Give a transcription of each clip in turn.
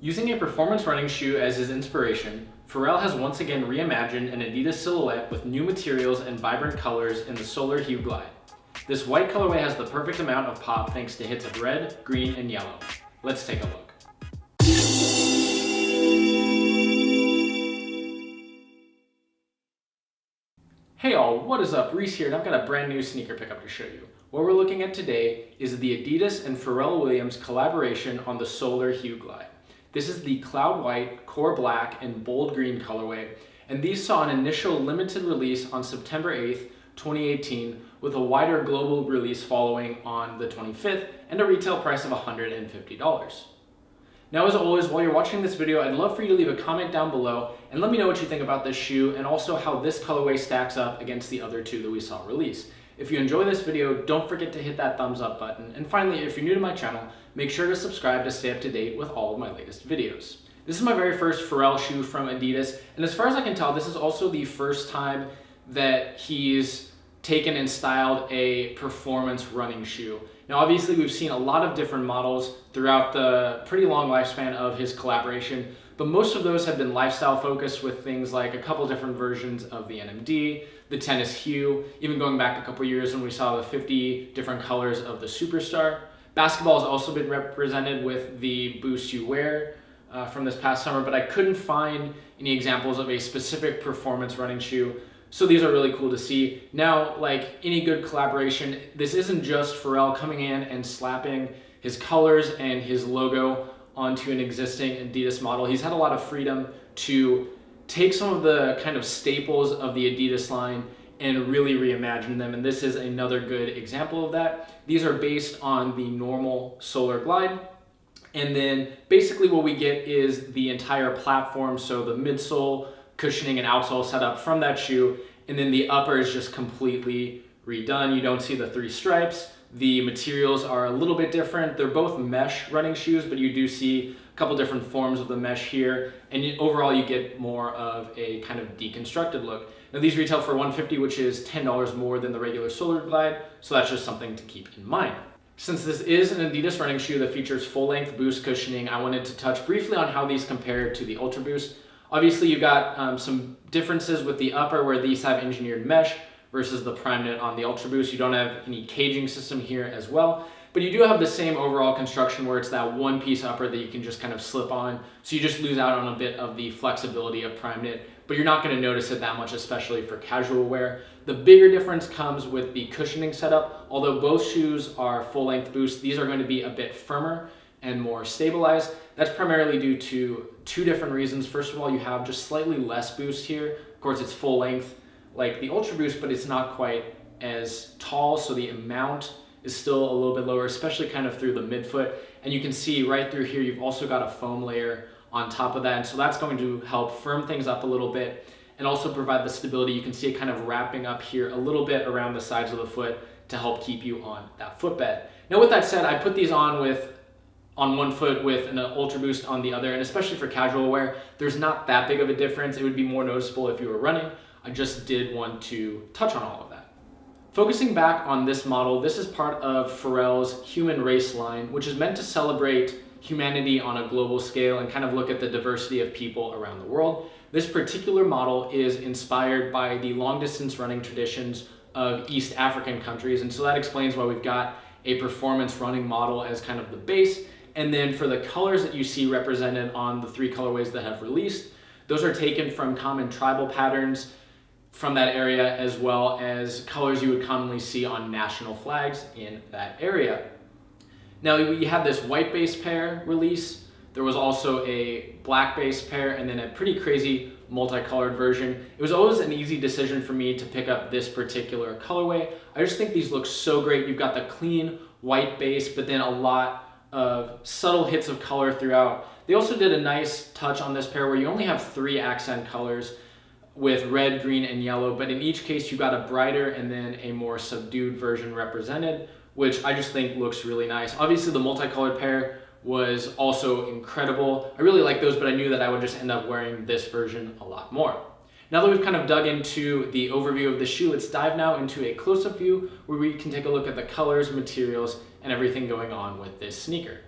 Using a performance running shoe as his inspiration, Pharrell has once again reimagined an adidas silhouette with new materials and vibrant colors in the Solar Hue Glide. This white colorway has the perfect amount of pop thanks to hits of red, green, and yellow. Let's take a look. Hey all, what is up? Reese here, and I've got a brand new sneaker pickup to show you. What we're looking at today is the Adidas and Pharrell Williams collaboration on the Solar Hue Glide. This is the cloud white, core black, and bold green colorway, and these saw an initial limited release on September 8th, 2018, with a wider global release following on the 25th, and a retail price of $150. Now, as always, while you're watching this video, I'd love for you to leave a comment down below and let me know what you think about this shoe and also how this colorway stacks up against the other two that we saw release. If you enjoy this video, don't forget to hit that thumbs up button. And finally, if you're new to my channel, make sure to subscribe to stay up to date with all of my latest videos. This is my very first Pharrell shoe from Adidas, and as far as I can tell, this is also the first time that he's taken and styled a performance running shoe. Now, obviously, we've seen a lot of different models throughout the pretty long lifespan of his collaboration, but most of those have been lifestyle focused with things like a couple different versions of the NMD, the tennis hue, even going back a couple years when we saw the 50 different colors of the Superstar. Basketball has also been represented with the Boost You Wear from this past summer, but I couldn't find any examples of a specific performance running shoe. So these are really cool to see. Now, like any good collaboration, this isn't just Pharrell coming in and slapping his colors and his logo onto an existing Adidas model. He's had a lot of freedom to take some of the kind of staples of the Adidas line and really reimagine them, and this is another good example of that. These are based on the normal Solar Glide, and then basically what we get is the entire platform, so the midsole, cushioning, and outsole set up from that shoe, and then the upper is just completely redone. You don't see the three stripes. The materials are a little bit different. They're both mesh running shoes, but you do see a couple different forms of the mesh here, and overall you get more of a kind of deconstructed look. Now, these retail for $150, which is $10 more than the regular Solar Glide, so that's just something to keep in mind. Since this is an Adidas running shoe that features full-length Boost cushioning, I wanted to touch briefly on how these compare to the Ultra Boost. Obviously, you've got some differences with the upper where these have engineered mesh versus the Prime Knit on the Ultra Boost. You don't have any caging system here as well, but you do have the same overall construction where it's that one piece upper that you can just kind of slip on. So you just lose out on a bit of the flexibility of Prime Knit, but you're not going to notice it that much, especially for casual wear. The bigger difference comes with the cushioning setup. Although both shoes are full-length Boost, these are going to be a bit firmer and more stabilized. That's primarily due to two different reasons. First of all, you have just slightly less boost here. Of course, it's full length like the Ultra Boost, but it's not quite as tall, so the amount is still a little bit lower, especially kind of through the midfoot. And you can see right through here, you've also got a foam layer on top of that, and so that's going to help firm things up a little bit and also provide the stability. You can see it kind of wrapping up here a little bit around the sides of the foot to help keep you on that footbed. Now, with that said, I put these on one foot with an Ultra Boost on the other, and especially for casual wear, there's not that big of a difference. It would be more noticeable if you were running. I just did want to touch on all of that. Focusing back on this model, this is part of Pharrell's Human Race line, which is meant to celebrate humanity on a global scale and kind of look at the diversity of people around the world. This particular model is inspired by the long distance running traditions of East African countries, and so that explains why we've got a performance running model as kind of the base. And then for the colors that you see represented on the three colorways that have released, those are taken from common tribal patterns from that area, as well as colors you would commonly see on national flags in that area. Now, we had this white base pair release. There was also a black base pair, and then a pretty crazy multicolored version. It was always an easy decision for me to pick up this particular colorway. I just think these look so great. You've got the clean white base, but then a lot of subtle hits of color throughout. They also did a nice touch on this pair where you only have three accent colors with red, green, and yellow, but in each case you got a brighter and then a more subdued version represented, which I just think looks really nice. Obviously, the multicolored pair was also incredible. I really like those, but I knew that I would just end up wearing this version a lot more. Now that we've kind of dug into the overview of the shoe, let's dive now into a close-up view where we can take a look at the colors, materials, and everything going on with this sneaker.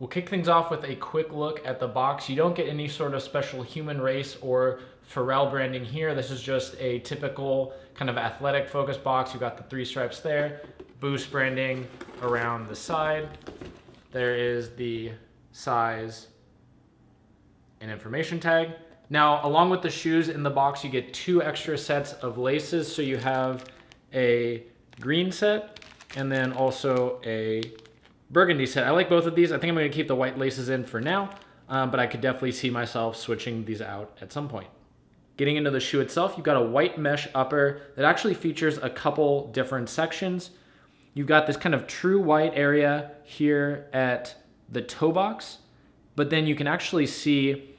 We'll kick things off with a quick look at the box. You don't get any sort of special human race or Pharrell branding here. This is just a typical kind of athletic focus box. You've got the 3 stripes there, Boost branding around the side. There is the size and information tag. Now, along with the shoes in the box, you get 2 extra sets of laces. So you have a green set and then also a burgundy set. I like both of these. I think I'm going to keep the white laces in for now, but I could definitely see myself switching these out at some point. Getting into the shoe itself, you've got a white mesh upper that actually features a couple different sections. You've got this kind of true white area here at the toe box, but then you can actually see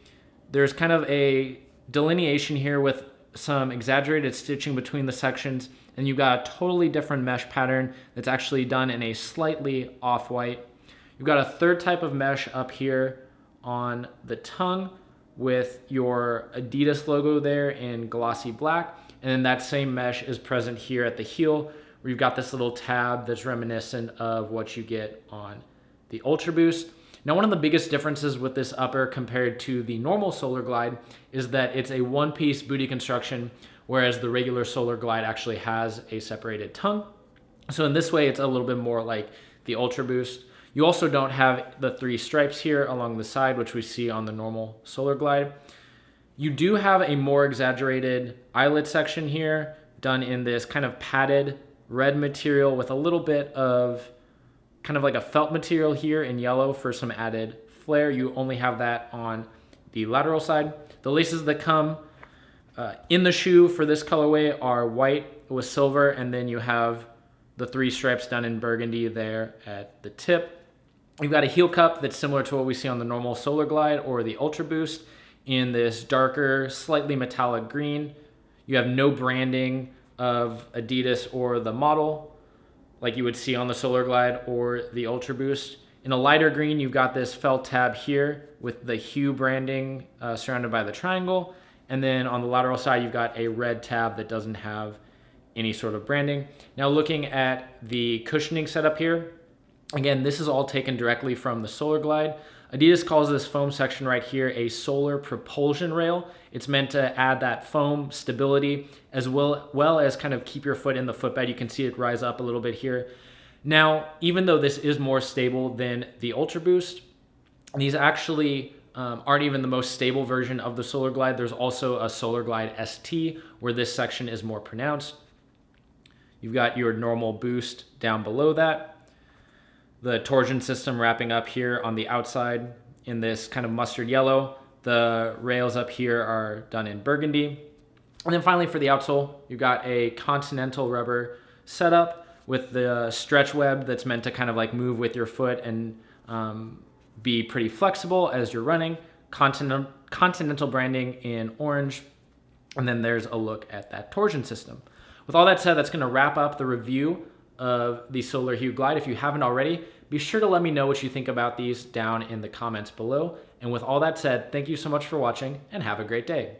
there's kind of a delineation here with some exaggerated stitching between the sections, and you've got a totally different mesh pattern that's actually done in a slightly off-white. You've got a third type of mesh up here on the tongue with your Adidas logo there in glossy black, and then that same mesh is present here at the heel, where you've got this little tab that's reminiscent of what you get on the Ultra Boost. Now, one of the biggest differences with this upper compared to the normal Solar Glide is that it's a one-piece booty construction, whereas the regular Solar Glide actually has a separated tongue. So in this way, it's a little bit more like the Ultra Boost. You also don't have the 3 stripes here along the side, which we see on the normal Solar Glide. You do have a more exaggerated eyelet section here, done in this kind of padded red material with a little bit of kind of like a felt material here in yellow for some added flair. You only have that on the lateral side. The laces that come in the shoe for this colorway are white with silver, and then you have the 3 stripes done in burgundy there at the tip. You've got a heel cup that's similar to what we see on the normal Solar Glide or the Ultra Boost in this darker, slightly metallic green. You have no branding of Adidas or the model like you would see on the Solar Glide or the Ultra Boost. In a lighter green, you've got this felt tab here with the Hue branding surrounded by the triangle. And then on the lateral side, you've got a red tab that doesn't have any sort of branding. Now looking at the cushioning setup here, again, this is all taken directly from the Solar Glide. Adidas calls this foam section right here a solar propulsion rail. It's meant to add that foam stability as well as kind of keep your foot in the footbed. You can see it rise up a little bit here. Now, even though this is more stable than the Ultra Boost, these actually aren't even the most stable version of the Solar Glide. There's also a Solar Glide ST where this section is more pronounced. You've got your normal boost down below that. The torsion system wrapping up here on the outside in this kind of mustard yellow. The rails up here are done in burgundy. And then finally for the outsole, you've got a Continental rubber setup with the stretch web that's meant to kind of like move with your foot and be pretty flexible as you're running. Continental branding in orange. And then there's a look at that torsion system. With all that said, that's going to wrap up the review of the Solar Hue Glide. If you haven't already, be sure to let me know what you think about these down in the comments below. And with all that said, thank you so much for watching and have a great day.